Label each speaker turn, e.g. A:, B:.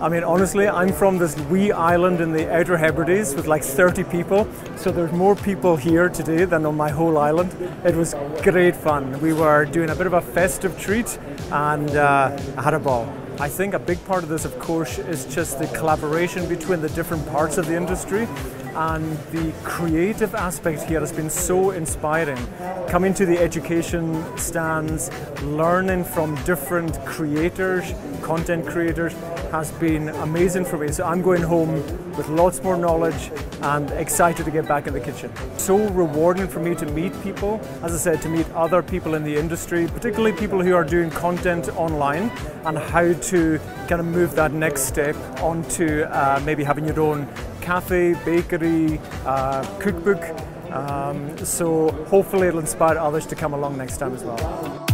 A: I mean, honestly, I'm from this wee island in the Outer Hebrides with like 30 people, so there's more people here today than on my whole island. It was great fun. We were doing a bit of a festive treat and I had a ball. I think a big part of this, of course, is just the collaboration between the different parts of the industry, and the creative aspect here has been so inspiring. Coming to the education stands, learning from different creators, content creators, has been amazing for me. So I'm going home with lots more knowledge and excited to get back in the kitchen. So rewarding for me to meet people, as I said, to meet other people in the industry, particularly people who are doing content online, and how to kind of move that next step onto maybe having your own cafe, bakery, cookbook. So hopefully it'll inspire others to come along next time as well.